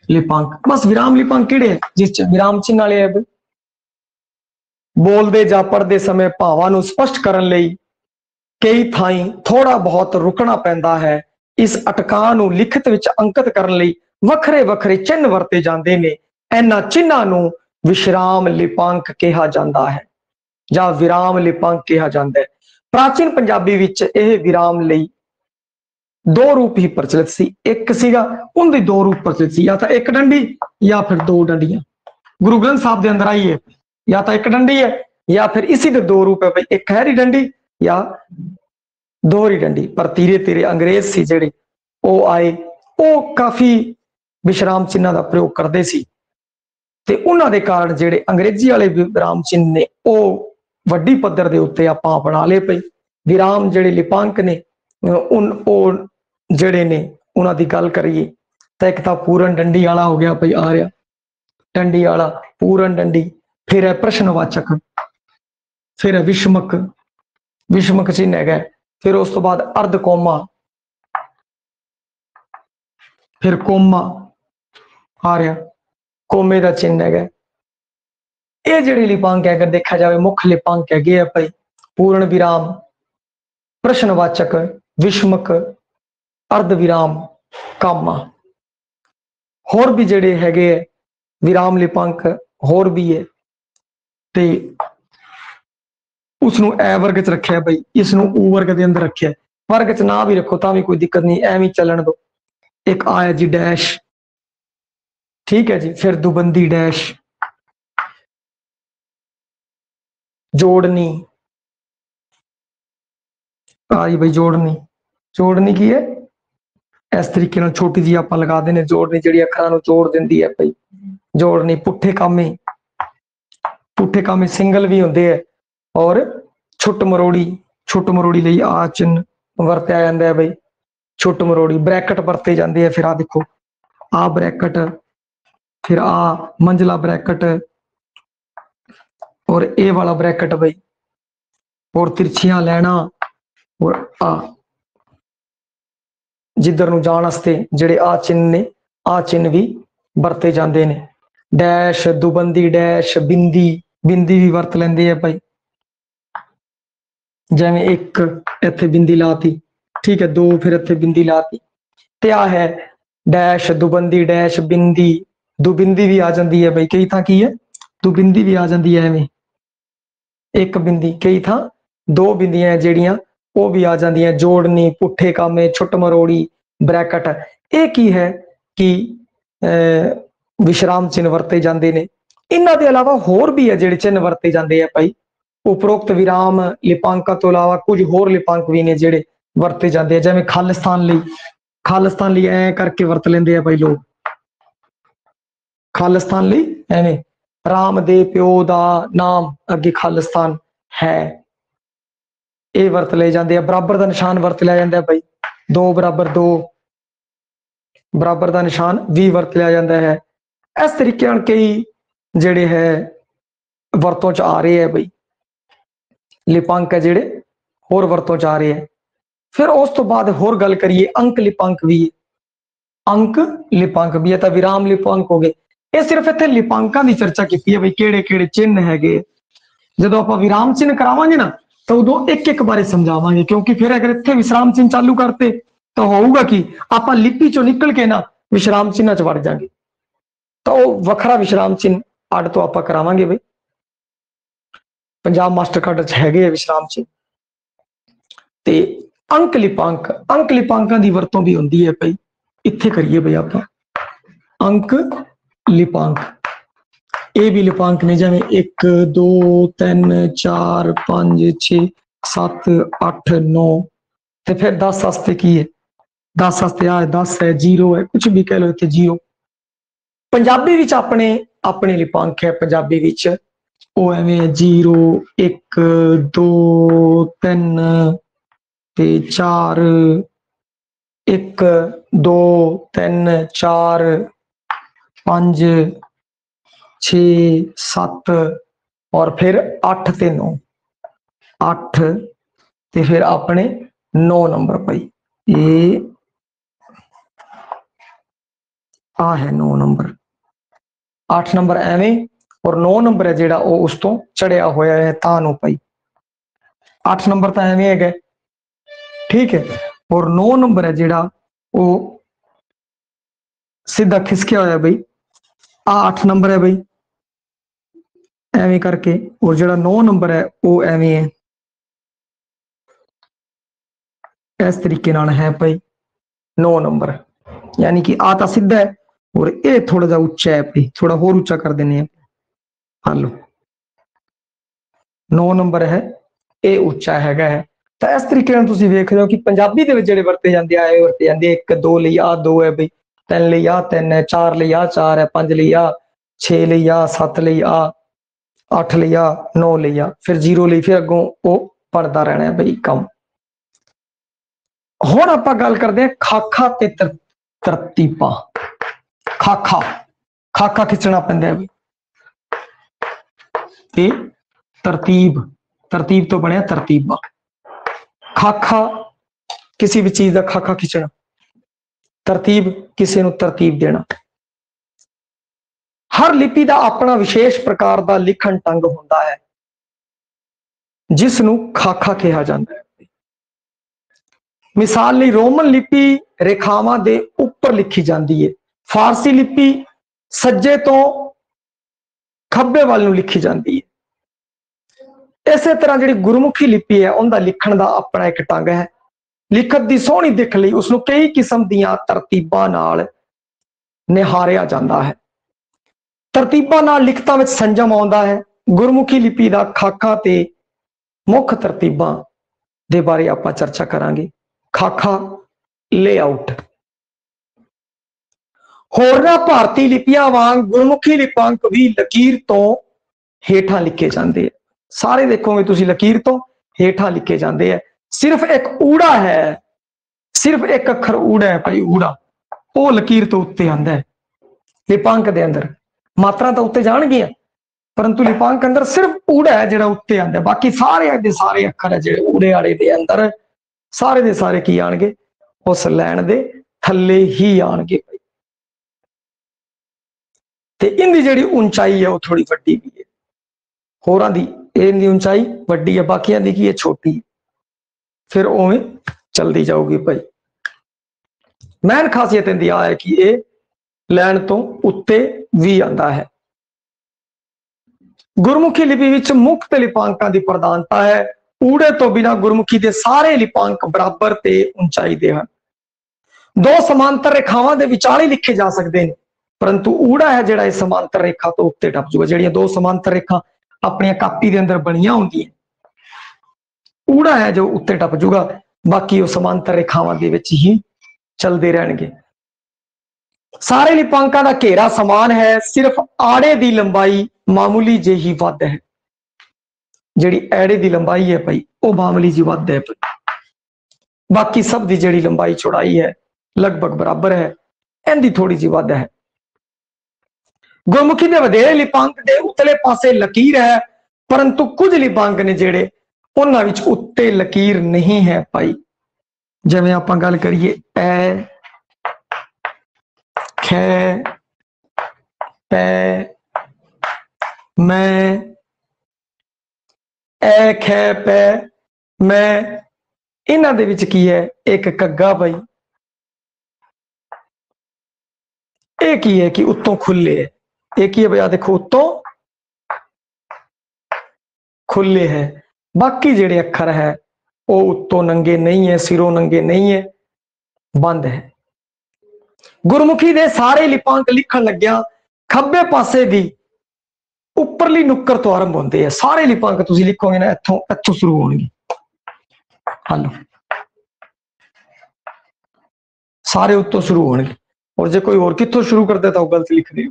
लिपांक, बस विराम लिपांक किहड़े है जिस च विराम चिन्ह वाले है। बोलदे जां पढ़दे समय भावां नूं स्पष्ट करन लई कई थाई थोड़ा बहुत रुकना पैंदा है। इस अटकां नूं लिखत विच अंकित करन लई वखरे वखरे चिन्ह वरते जांदे ने। इन्हां चिन्हां नूं विश्राम लिपांक कहा जांदा है जां विराम लिपांक कहा जांदा है। प्राचीन पंजाबी विच यह विराम लई दो रूप ही प्रचलित सी। एक सीगा उनके दो रूप प्रचलित सी, या तो एक डंडी या फिर दो डंडियां। गुरु ग्रंथ साहब के अंदर आई है, या तो एक डंडी है या फिर इसी के दो रूप है भाई, एक खैरी डंडी या दोहरी डंडी। पर धीरे धीरे अंग्रेज सी जेड़े वो आए, वो काफी विश्राम चिन्ह का प्रयोग करते सी, ते उन्हां दे कारण जेड़े अंग्रेजी वाले विराम चिन्ह ने वो वड्डी पद्धर दे उत्ते आपां अपना ले पई। विराम जेड़े लिपांक ने उन जेड़े ने उन्हां दी गल करिए तां एक तां पूरन डंडी वाला हो गया भाई, आ रहा डंडी वाला, पूरन डंडी। फिर है प्रश्नवाचक, फिर है विषमक, विषमक चिन्ह है। फिर उस तो बाद अर्ध कोमा, फिर कोमा आ रहा, कोमे का चिन्ह है। ये जेड़े लिपांक है अगर देखा जाए मुख्य लिपांक है भाई, पूर्ण विराम, प्रश्नवाचक, विषमक, अर्ध विराम, कामा। होर भी जेड़े हैगे विराम लिपांक होर भी है, ते उसनू ए वर्ग च रखिया भाई, इसनू ऊ वर्ग के अंदर रखिया। वर्ग च ना भी रखो ता भी कोई दिक्कत नहीं, एवं चलन दो। एक आया जी डैश, ठीक है जी। फिर दुबंदी डैश, जोड़नी आ जी भाई, जोड़नी, जोड़नी की है इस तरीके नाल छोटी जी आपां लगा देने जोड़नी, जिहड़ी अखरां नूं जोड़ दिंदी है भाई, जोड़नी। पुट्ठे कामे, पुट्ठे कामे सिंगल भी होंदे है, और छुट मरोड़ी, छुट मरोड़ी लई आ चिन्ह वरत्या जांदा है भाई, छुट मरोड़ी। ब्रैकेट वरते जांदे है, फिर आ देखो आ ब्रैकेट, फिर आ मंझला ब्रैकेट, और ए वाला ब्रैकेट भाई, और तिरछियां लैना, और आ जिधर नूं जाण वास्ते जिहड़े आ चिन्ह ने, आ चिन्ह भी वरते जांदे ने। डैश, दुबंदी डैश, बिंदी, बिंदी भी वरत लैंदे है भाई, जिवें एक इत्थे बिंदी लाती, ठीक है, दो फिर इत्थे बिंदी लाती, ते आ है डैश, दुबंदी डैश, बिंदी। दुबिंदी भी आ जाती है भाई, कई थां की है दुबिंदी भी आ जाती है, एवें एक बिंदी, कई थां दो बिंदियां जेड़ियां वो भी आ जाती हैं। जोड़नी, पुट्ठे कामे, छुट मरोड़ी, ब्रैकेट, ये की है कि विश्राम चिन्ह वरते जाते हैं। इन्हां दे अलावा होर भी है जिहड़े चिन्ह वरते जाते हैं भाई, उपरोक्त विराम लिपांकों तो अलावा कुछ होर लिपांक भी ने जिहड़े वरते जाते हैं, जिवें खालिस्तान लई, खालिस्तान लई ऐ करके वरत लेंदे आ भाई लोग, खालिस्तान लई एवें, राम दे प्यो दा नाम अगे खालिस्तान है, ये वरत ले जाते हैं। बराबर का निशान वरत लिया जाता है भाई, दो बराबर दो, बराबर का निशान भी वरत लिया जाता है। इस तरीके कई जेड़े है वरतों च आ रहे हैं भाई, लिपांक है जेड़े होर वरतों च आ रहे हैं। फिर उस तो बाद होर गल करिए अंक लिपांक भी, अंक लिपांक भी है, तो विराम लिपांक हो गए। ये सिर्फ इत्थे लिपांकां की चर्चा की है भाई, केड़े केड़े चिन्ह हैगे। जदों आपां विराम चिन्ह करावांगे ना, तो उदों एक एक बारे समझावांगे, क्योंकि फिर अगर इत्थे विश्राम चिन्ह चालू करते तो होगा कि आप लिपि चो निकल के ना विश्राम चिन्ह च वड़ जाएंगे। तो वखरा विश्राम चिन्ह अड तो आप करावांगे बई। पंजाब मास्टर कार्ड च हैगे विश्राम चिन्ह। ते अंक लिपांकां दी वरतों भी हुंदी है भाई, इत्थे करिए भाई आप अंक लिपांक। ए भी लिपांक ने, जिवें 1 2 3 4 5 6 7 8 9, ते फिर 10 वास्ते की है, 10 वास्ते आ 10 है, 0 है, कुछ भी कह लो इत्थे 0। पंजाबी विच अपने अपने लिपांक है, पंजाबी विच ओ एवें 0 1 2 3 ते 4 1 2 3 4 5 6 7 और फिर 8 ते 9, 8 ते फिर अपने 9 नंबर भाई, ये आ है 9 नंबर। 8 नंबर एवें और 9 नंबर है जेड़ा वो उस तो चढ़िया होया है तां भाई। 8 नंबर तो एवें है, ठीक है, और 9 नंबर है जेड़ा वो सीधा खिसकिया होया भाई। आ 8 नंबर है भाई एवें करके, और जेड़ा 9 नंबर है वो एवें है, इस तरीके नाल है भाई 9 नंबर। यानी कि आ तो सीधा है और ये थोड़ा जा उच्चा है भाई, थोड़ा होर उच्चा कर देने। हलो 9 नंबर है, ये उच्चा हैगा है। तो इस तरीके नाल तुसीं वेख रहे हो कि पंजाबी दे विच जिहड़े वरते जांदे आए वरते जांदे 1 2 लई आ 2 है भाई, 3 लई आ 3 है, 4 लई आ 4 है, 5 लई आ 6 लई आ 7 लई आ 8 लई आ 9 लई आ, फिर 0 लई फिर अगों वो पढ़दा रहना है भाई काम। हुण आपां गल करदे हां खाखा ते तरतीबां। खाखा खाखा खिंचना पैंदा है भाई, ते तरतीब तरतीब तो बनया तरतीबां। खाखा किसी भी चीज का खाखा खिंचना, तरतीब किसी नूं तरतीब देना। हर लिपि का अपना विशेष प्रकार का लिखण ढंग होता है जिस नूं खाखा कहा जाता है। मिसाल लई रोमन लिपि रेखावां दे उपर लिखी जाती है, फारसी लिपि सज्जे तो खब्बे वाल नूं लिखी जाती है। इस तरह जी गुरमुखी लिपि है उनका लिखण का अपना एक ढंग है। लिखत की सोहनी दिख लई उसनूं कई किस्म दीयां तरतीबां नाल निहारिया जाता है। तरतीबां नाल लिखतां विच संजम आउंदा है। गुरमुखी लिपि का खाखा ते मुख तरतीबां दे बारे आपां चर्चा करांगे। खाखा लेआउट। होरनां भारती लिपियां वांग गुरमुखी लिपांक भी लकीर तो हेठां लिखे जाते हैं। सारे देखोगे तुसीं लकीर तो हेठां लिखे जाते हैं। सिर्फ एक ऊड़ा है, सिर्फ एक अखर ऊड़ा है भाई, ऊड़ा वो लकीर तो उत्ते आंदा है। लिपांक दे अंदर मात्रा तो उत्ते जाणगियां, परंतु लिपांक अंदर सिर्फ ऊड़ा है जिहड़ा उत्ते आंदा है। बाकी सारे दे सारे अखर है जिहड़े ऊड़े आड़े दे अंदर सारे दे सारे की आणगे, उस लैन दे थल्ले ही आणगे भाई। ते इनकी जिहड़ी ऊंचाई है वो थोड़ी वड्डी भी है, होरां दी इनकी ऊंचाई वड्डी है, बाकियां दी की है छोटी है। फिर उवें चलती जाऊगी भाई। मैन खासियत इनकी आ है कि ये लैन तो उत्ते भी आंदा है। गुरमुखी लिपि विच मुक्त लिपांकां दी प्रधानता है। ऊड़े तो बिना गुरमुखी दे सारे लिपांक बराबर ते ऊंचाई दे हन। दो समांतर रेखावां दे विचाले लिखे जा सकते हैं, परंतु ऊड़ा है जिहड़ा इस समांतर रेखा तो उत्ते टप जाऊगा। जिहड़ियां दो समांतर रेखा अपनी कापी दे अंदर बणियां हुंदियां, ऊड़ा है जो उत्ते टप जाऊगा, बाकी वो समांतर रेखावां दे विच ही चलते रहणगे। सारे लिपांकां दा घेरा समान है, सिर्फ आड़े दी लंबाई मामूली जी वध है। जिहड़ी आड़े दी लंबाई है भाई वो मामूली जी वध है, बाकी सब दी जिहड़ी लंबाई चौड़ाई है लगभग बराबर है, इनकी थोड़ी जी वध है। गुरमुखी दे वधेरे लिपांक दे उतले पासे लकीर है, परंतु कुछ लिपांक ने जिहड़े उन्हां विच उत्ते लकीर नहीं है भाई। जिवें आपां गल करिए ए खे पै मैं ए खे पै मैं इन्हां दे विच की है एक कग्गा भाई, एक ही है कि उत्तों खुले है, एक ही है भैया देखो उत्तों खुले है, बाकी जेड़े अखर है वो उत्तों नंगे नहीं है, सिरों नंगे नहीं है, बंद है। गुरमुखी दे सारे लिपांक लिखण लग्या खब्बे पासे दी उपरली नुक्कर तो आरंभ होंदे है। सारे लिपांक तुसीं लिखोगे ना इत्थों इत्थों शुरू होणगे, हलो सारे उत्तों शुरू होणगे, और जे कोई होर कित्थों शुरू करदे तां गलत लिख दे।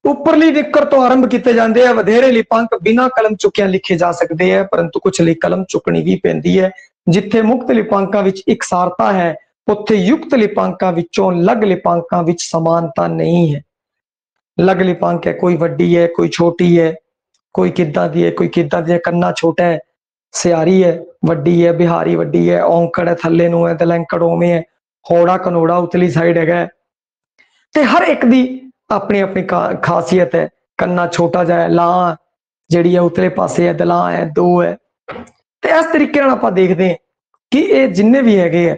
उपरली नुक्कर तो आरंभ किए जाते हैं। वधेरे लिपांक बिना कलम चुकिया लिखे जा सकते हैं, परंतु कुछ लिए कलम चुकनी भी पैंदी है। जिथे मुक्त लिपांकां विच इकसारता है उत्थे युक्त लिपांकां विचों लग लिपांकां विच समानता नहीं है। लग लिपांक है कोई वड्डी है कोई छोटी है, कोई किद्दां दी है कोई किद्दां दी है, कन्ना छोटा है, सियारी है वड्डी है, बिहारी वड्डी है, औंकड़ है थल्ले नूं है, दलैंकड़ ओवें है, होड़ा कनोड़ा उतली साइड है। ते हर एक दी अपनी अपनी खासियत है। कन्ना छोटा जाए, लां जिहड़ी है उतले पासे है, दलां है, दो है। तो इस तरीके आप देखते हैं कि ये जिन्ने भी है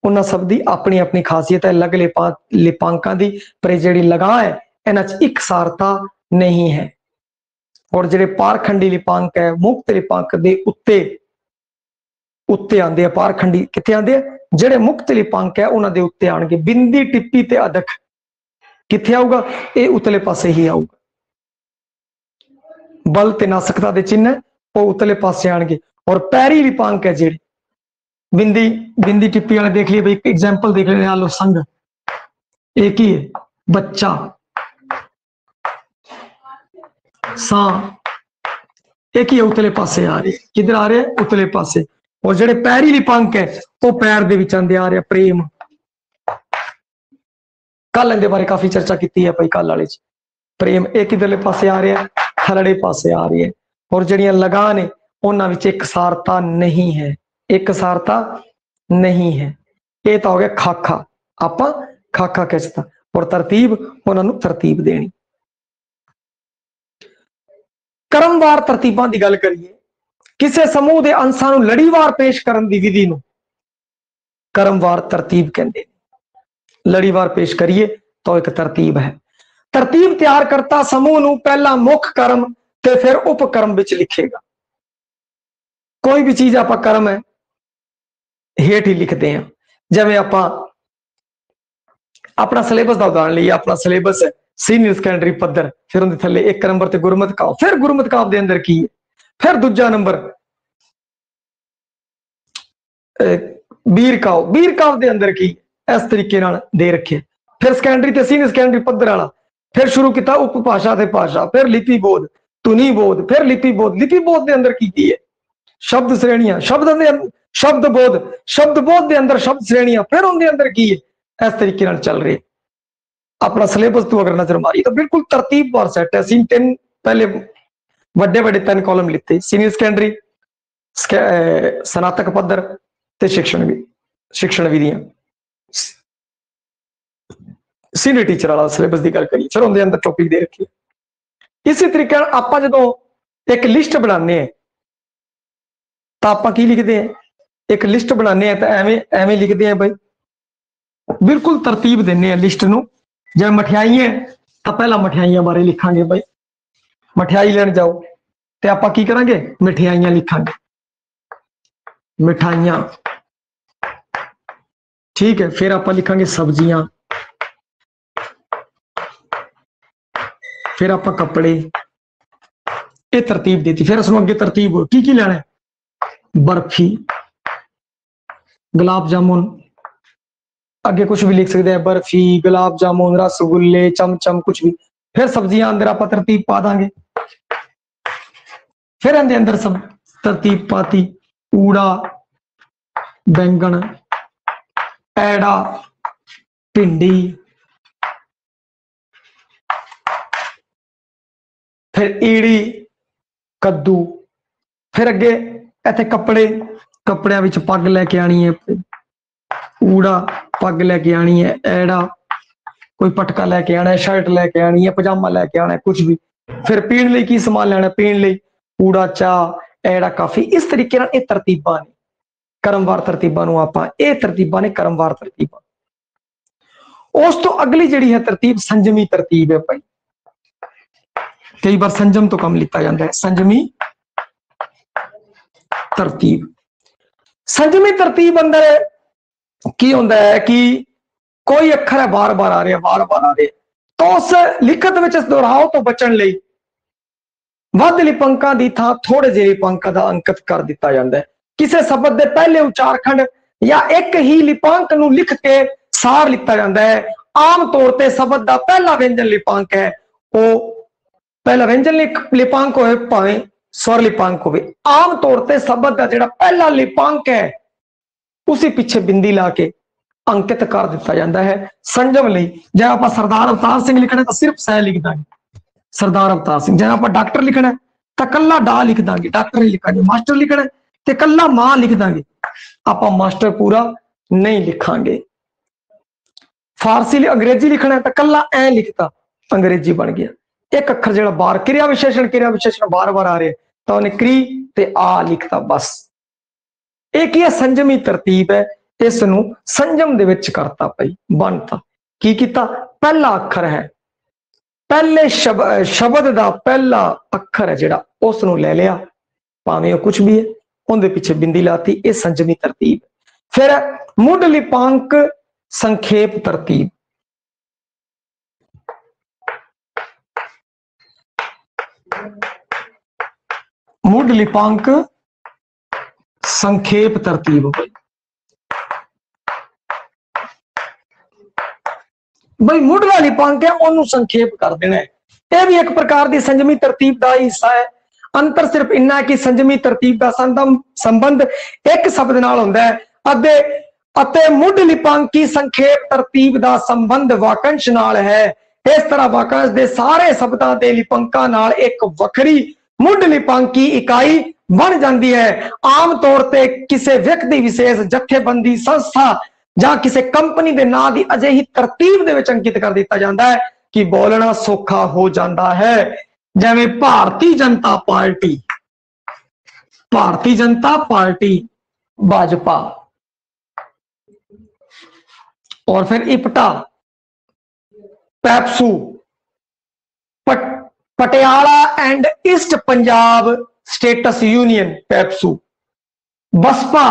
उन्होंने सब की अपनी अपनी खासियत है लग लिपांकां दी, पर जिहड़ी लगां है इन्हां च इकसारता नहीं है। और जिहड़े पारखंडी लिपांक है मुक्त लिपांक दे उत्ते उत्ते आंदे आ। पारखंडी कित्थे आंदे आ? जिहड़े मुक्त लिपांक है उन्हां दे उत्ते आणगे। बिंदी टिप्पी ते अदक कित्थे आऊगा? ये उतले पासे ही आऊगा। बल ते नासकता दे चिन्ह वो उतले पासे आणगे। और पैरी लिपांक है जिहड़े बिंदी बिंदी टिप्पी वाले देख लिए भाई, एग्जाम्पल देख लेने आलो संग एक ही है, बच्चा सा एक ही है, उतले पासे आ रहे। किधर आ रहे? उतले पासे। और जिहड़े पैरी लिपांक है वो पैर दे विच आंदे आ रहे। प्रेम कल इहदे बारे काफी चर्चा की है भाई, कल वाले प्रेम एक इधरले पासे आ रहा है, थलड़े पासे आ रही है। और जिहड़ियां लगां ने उन्हां विच इकसारता नहीं है, इकसारता नहीं है। ये तो हो गया खाखा, आपां खाखा खिचता। और तरतीब उन्हां नूं तरतीब देनी। क्रमवार तरतीबां दी गल करिए, किसी समूह के अंशां नूं लड़ीवार पेश करन दी विधि नूं क्रमवार तरतीब कहंदे। लड़ीवार पेश करिए तो एक तरतीब है। तरतीब तैयार करता समूह नूं पहला मुख कर्म ते फिर उपकर्म विच लिखेगा। कोई भी चीज आप कर्म है हेठ ही लिखते हैं। जिवें आपां अपना सिलेबस का उदाहरण लीए, अपना सिलेबस है सीनियर सैकेंडरी पद्धर, फिर उनके थले एक नंबर ते गुरमत काव, फिर गुरमत काव दे अंदर की है, फिर दूजा नंबर बीर काव दे अंदर की, इस तरीके नाल दे रखे। फिर सैकेंडरी ते सीनियर सैकेंडरी पद्धर वाला फिर शुरू किया उपभाषा ते भाषा, फिर लिपि बोध, धुनी बोध, फिर लिपि बोध। लिपि बोध के अंदर की है शब्द श्रेणियां, शब्द बोध के अंदर शब्द श्रेणियां, फिर उनके अंदर की है। इस तरीके नाल चल रहे। अपना सिलेबस तू अगर नजर मारी तो बिल्कुल तरतीब वार सैट है। असीं तीन पहले वड्डे वड्डे 3 कॉलम लिते, सीनियर सैकेंडरी, स्नातक पद्धर ते शिक्षण विधियां। सीनियर टीचर वाला सिलेबस की गल करिए, फिर उनके अंदर टॉपिक दे रखिए। इसी तरीके आप जो एक लिस्ट बनाने तो आप की लिखते हैं, एक लिस्ट बनाने तो एवें एवें लिखते हैं भाई, बिल्कुल तरतीब देने लिस्ट नूं। जब मठियाई है तो पहला मठियाइयां बारे लिखांगे भाई, मठियाई लैन जाओ तो आप की करांगे? मिठाइयां लिखांगे, मिठाइयां ठीक है। फिर आप लिखांगे सब्जियां, फिर आप कपड़े। ये तरतीब देती। फिर उसमें अगे तरतीब की लेना है? बर्फी, गुलाब जामुन, अगे कुछ भी लिख सकते हैं, बर्फी, गुलाब जामुन, रसगुल्ले, चमचम, कुछ भी। फिर सब्जियां अंदर आप तरतीब पा देंगे। फिर अंदर अंदर सब तरतीब पाती, ऊड़ा, बैंगन, ऐड़ा, भिंडी, फिर ईड़ी, कद्दू। फिर अगे इत्थे कपड़े, कपड़ियां विच पग लैके आनी है, ऊड़ा पग लैके आनी है, ऐड़ा कोई पटका लैके आना है, शर्ट लैके आनी है, पजामा लैके आना है, कुछ भी। फिर पीण लई की समान लैना? पीण लई ऊड़ा चाह, एड़ा काफी इस तरीके नाल तरतीबां ने क्रमवार तरतीबां नूं आपां तरतीबां ने क्रमवार तरतीबां। उस तो अगली जिहड़ी है तरतीब संजमी तरतीब है भाई। कई बार संजम तो कम लिता जाता है, संजमी तरतीब। संजमी तरतीब अंदर की होंदा है कि कोई अखर है बार बार आ रहा है, बार बार आ रहा है, तो उस लिखत विच दोहराओ तो बचण लई वध लिपांकां दी थां थोड़े ਜਿਹੇ लिपांकां दा अंकित कर दिता जाता है। किसी शब्द के पहले उचारखंड या एक ही लिपांक नूं लिख के सार लिता जाता है। आम तौर पर शब्द का पहला व्यंजन लिपांक है वो पहला व्यंजन लिपांक हो भावें स्वर लिपांक हो, आम तौर पर शब्द का जो पहला लिपांक है उसी पीछे बिंदी ला के अंकित कर दिता जाता है। संजम लई जे आप सरदार अवतार सिंह लिखना तो सिर्फ सह लिख देंगे सरदार अवतार सिंह। जे आप डॉक्टर लिखना तो कला डा लिख देंगे, डॉक्टर ही लिखा। मास्टर लिखना तो कला मां लिख देंगे, आप मास्टर पूरा नहीं लिखांगे। फारसी अंग्रेजी लिखना है तो कला ऐ लिखता अंग्रेजी बन गया। एक अखर जो बार क्रिया विशेषण बार बार आ रहे तो उन्हें क्री ते आ लिखता बस। एक ही संजमी तरतीब है, इस नूं संजम दे विच करता भाई बनता की कीता। पहला अखर है पहले शब्द का पहला अखर है जिहड़ा उस नूं ले लिया भावें कुछ भी है, उनके पीछे बिंदी लाती, यह संजमी तरतीब। फिर मुढ़ लिपांक संखेप तरतीब। मुढ़ लिपांक संखेप तरतीब भाई मुढ़ला लिपांक है उन्होंने संखेप कर देना है। यह भी एक प्रकार की संजमी तरतीब का हिस्सा है। अंतर सिर्फ इन्ना कि संजमी तरतीब का संबंध एक शब्द नाल हुंदा है अते मुढ़ लिपांकी संखेप तरतीब का संबंध वाकंश नाल है। इस तरह वाकंश के सारे शब्दों के लिपांकां नाल एक वखरी मुढ़ लिपांकी इकाई बन जाती है। आम तौर पर किसी व्यक्ति विशेष जथेबंदी संस्था ਜਾਂ किसी कंपनी के नाम की अजिही तरतीब दे विच अंकित कर दिता जाता है कि बोलना सौखा हो जाता है। जिवें भारतीय जनता पार्टी भाजपा, और फिर IPTA PEPSU, Patiala and East Punjab states union PEPSU, Baspa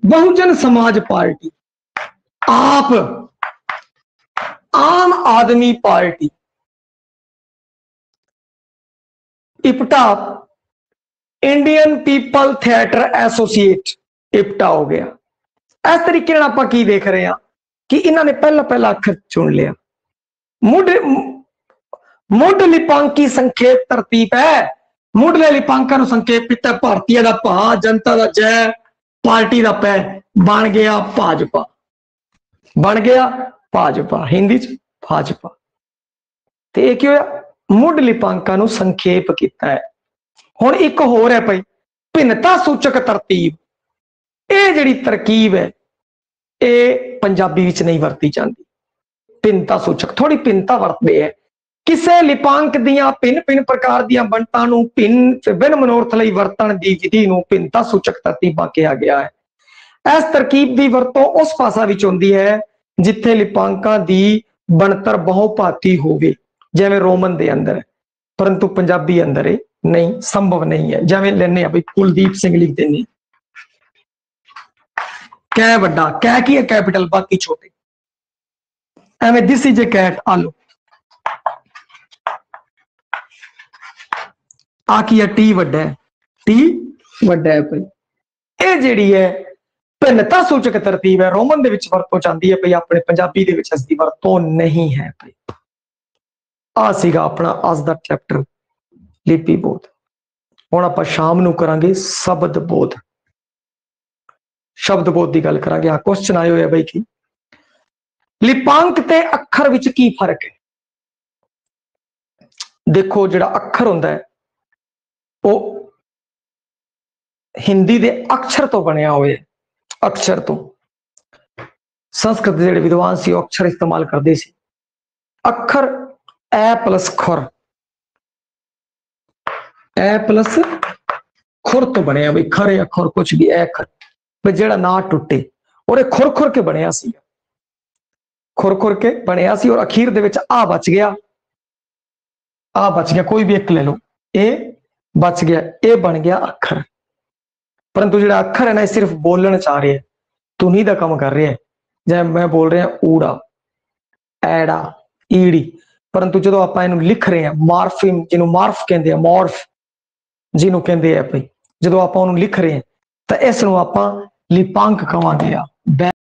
Bahujan Samaj party, AAP Aam Aadmi party, IPTA Indian people theatre associate IPTA हो गया। इस तरीके आप की देख रहे हैं कि इन्होंने पहला अखर चुन लिया। मुढ़ लिपांकी संखेप तरतीब है। मुढ़ले लिपांका संखेप किया भारतीय का भा, जनता का जय, पार्टी का पै, बन गया भाजपा, हिंदी च भाजपा। तो यह क्या होया मुढ़ लिपांका संखेप किया है। हुण एक होर है भाई भिन्नता सूचक तरतीब। यह जिहड़ी तरकीब है ये पंजाबी विच नहीं वरती जाती। भिन्नता सूचक थोड़ी भिन्नता वरतते हैं। किसी लिपांक दियां भिन्न भिन्न प्रकार दियां बनतां नूं विभिन्न मनोरथ लई वरतण दी विधि नूं भिन्नता सूचक तरतीबां कहा गया है। इस तरकीब की वरतों उस भाषा विच हुंदी है जिथे लिपांकां दी बनतर बहुभाती होवे, जिवें रोमन दे अंदर है, परंतु पंजाबी अंदर ये नहीं संभव नहीं है। जिवें लैने भाई कुलदीप सिंह लिख देने कै वड्डा, कै की है कैपिटल बाकी छोटे, एवें दिस इज ए कैट आलो आकी है टी वड्डा है, टी वड्डा है भाई। ये जिहड़ी है भिन्नता सूचक तरतीब है रोमन दे विच वरतों चाहती है भाई, अपने पंजाबी दे विच इसदी वरतों नहीं है भाई। आ सीगा अपना अज दा चैप्टर लिपि बोध। हुण आपां शाम नूं करांगे शब्द बोध। शब्द बोध की गल करांगे। हाँ क्वेश्चन आए हुए भाई की लिपांक ते अखर विच की फर्क है। देखो जिहड़ा अखर हुंदा है वो हिंदी दे अक्षर तो बनिया हुए, अक्षर तो संस्कृत जिहड़े विद्वान सी अक्षर इस्तेमाल करते सी। अखर ए प्लस खुर, ए प्लस खुर तो बनया बई खरे अखर कुछ भी ए अखर बई जेड़ा ना टुटे और ये खुर खुर के बनया सी, खुर खुर के बनया सी और अखीर दे विच आ बच गया, आ बच गया, कोई भी एक ले लो, ए बच गया, ए बन गया अखर। परंतु जेड़ा अखर है ना सिर्फ बोलना चाह रहे है, धुनी का काम कर रहे है। जै मैं बोल रहा ऊड़ा एड़ा ईड़ी, परंतु जो आप लिख रहे हैं मार्फिम जिन्हों मार्फ कहते हैं, मॉर्फ जिन्हों कहते हैं भाई, जो आप लिख रहे हैं तो इस आप लिपांक कहांगे।